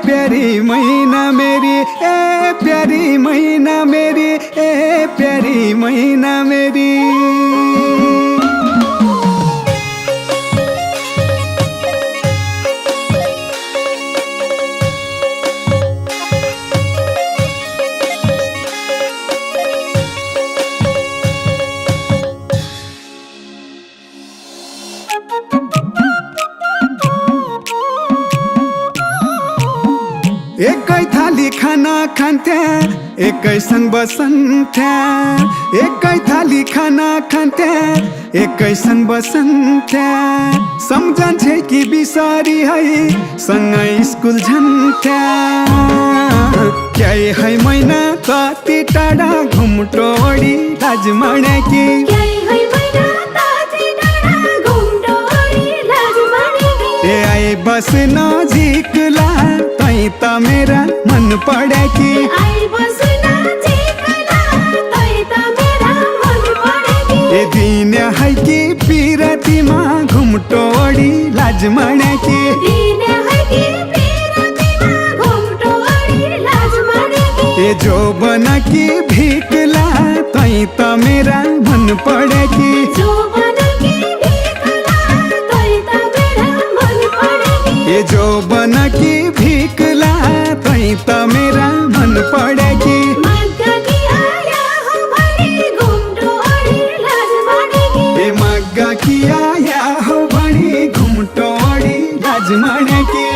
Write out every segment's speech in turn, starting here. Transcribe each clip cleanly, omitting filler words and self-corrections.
प्यारी मैना मेरी, ए प्यारी मैना मेरी, ए प्यारी मैना मेरी। एकै थाली खाना खान्थ्या एकैसँग बसन्थ्या, एकै थाली खाना खान्थ्या एकैसँग बसन्थ्या। सम्झन्छे कि बिसरी है सँगै स्कुल झन्थ्या। क्या है मैना कति टाढा घुम्टोडी लाज मानेकी, ए आए बस नजिकला तै त मेरा मन पडेकी, ए दिन है कि पिरतीमा घुम्टोडी लाज मानेकी। ए जो बना की भिकला तै त मेरा मन पडेकी, ए जो बना की भिकला तै त मेरा मन पडेकी। ए मग्गा कि आया हो भनी घुम्टोडी लाज मानेकी।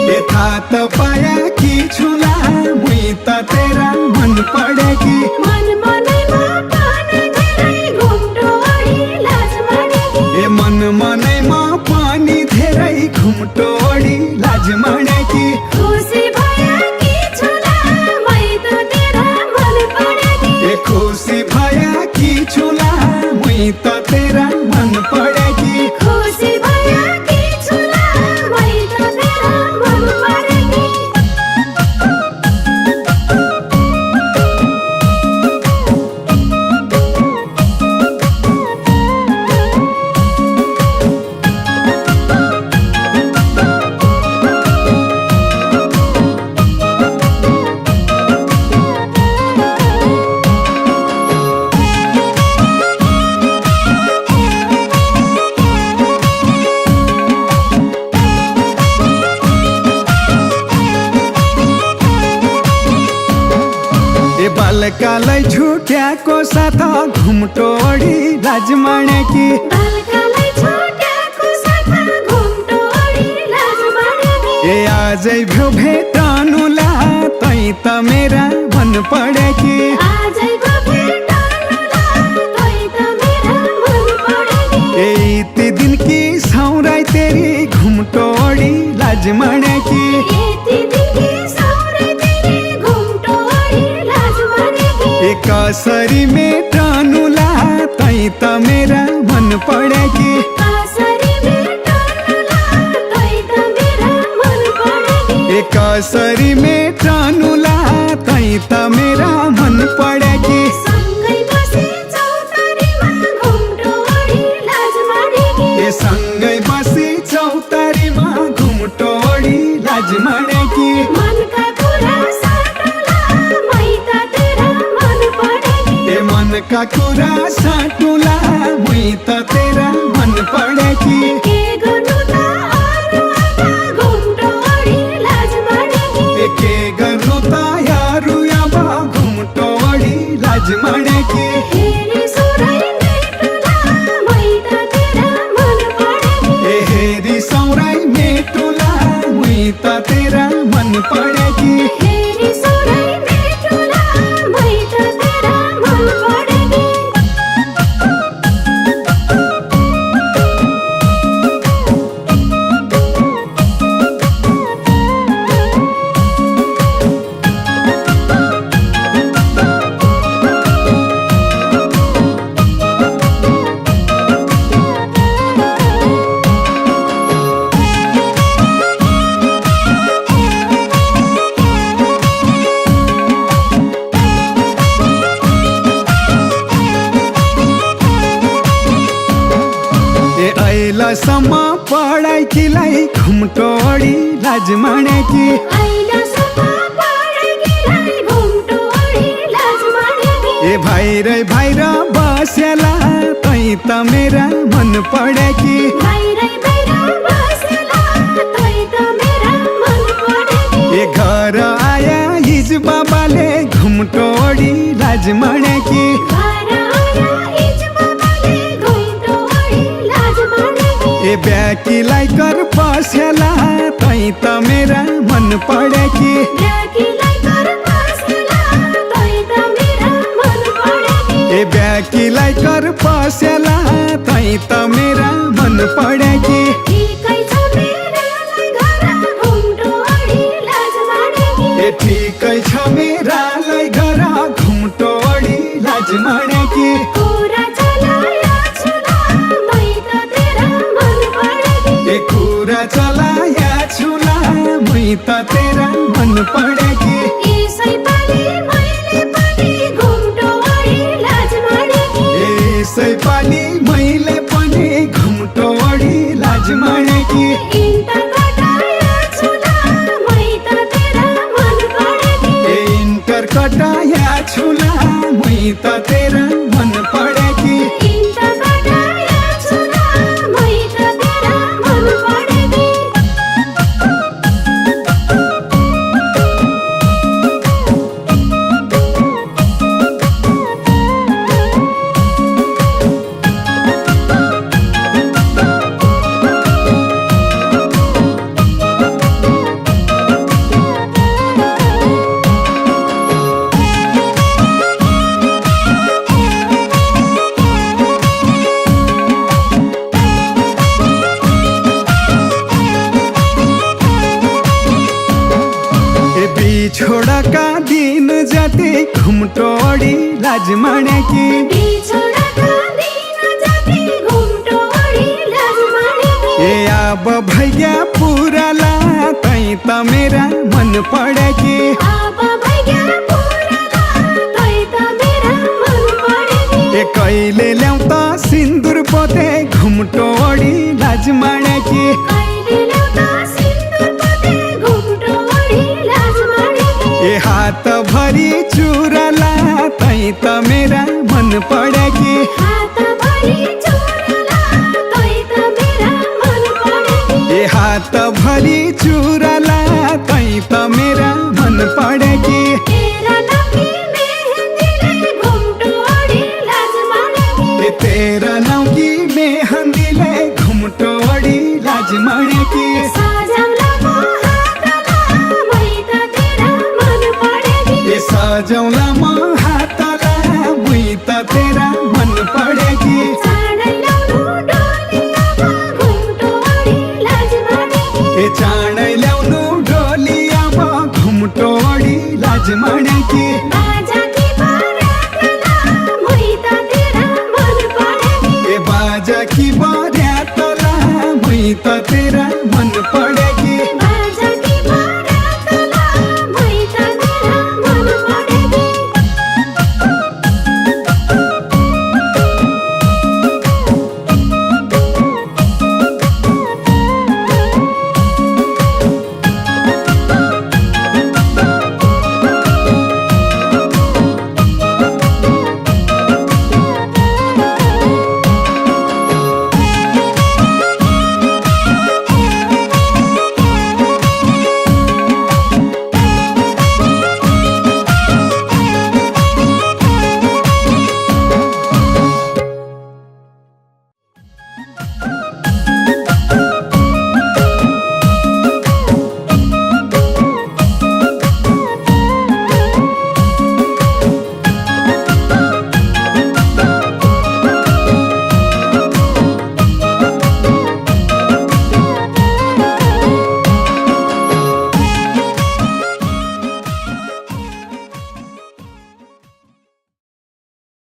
ए थाहा त पाया कि छुला मुई त तेरा मन पडेकी। ए मन मनैमा पानी धेरै घुम्टोडी लाज मानेकी। ए खुसी भया कि छुला मुई त तेरा मन पडेकी। बालकालाई छुट्याको साथ घुम्टोडी लाज मानेकी। ए आजै भ्यो भेटनुला तै त मेरा मन पडेकी। ए ती दिन की सौराई तेरी घुम्टोडी लाज मानेकी। ए कसरी मेटनुला तै त मेरा मन पडेकी। ए कसरी मेटनुला तै त मेरा मन पडेकी। ए सँगै बसी चौतारीमा घुम्टोडी लाज मानेकी। ए मनका कुरा साटुला मुई त तेरा मन पडेकी। ए के गर्नु त यारु अब घुम्टोडी लाज मानेकी। ए हेरी सौराई मेटुला मुई त तेरा मन पडेकी। ऐलासम्म पढाइकीलाई घुम्टोडी लाज मानेकी ए भाइ र बस्याला तै त मेरा मन पढेकी ए घर आया हिज बाबाले घुम्टोडी लाज मानेकी ए ब्याकीलाई कर पस्याला तै त मेरा मन पढेकी ए ब्याकीलाई कर पस्याला तै त मेरा मन पढेकी ए ठिकै छ मेरालाई घर घुम्टोडी लाज मानेकी ए कुरा चलाया छुला मै त तेरा मन पढेकी यसै पाली मैले पनि घुम्टोडी लाज मानेकी ए इन्टर कटाया छुला मै त तेरा मन पढेकी छोडका दिन जति घुम्टोडी लाज मानेकी ए अब भैया पुराला तै त मेरा मन पढेकी ए कहिले ल्याउ त सिन्दुर पोते घुम्टोडी लाज मानेकी ए हात भरी चुराला तै त मेरा मन पढेकी ए हात भरी चुराला तै त मेरा मन पढेकी ए तेरा नाउकी मेहन्दीले घुम्टोडी लाज मानेकी सजौला म हातला मै त तेरा मन पढेकी ए चाँडै ल्याउनु डोली अब घुम्टोडी लाज मानेकी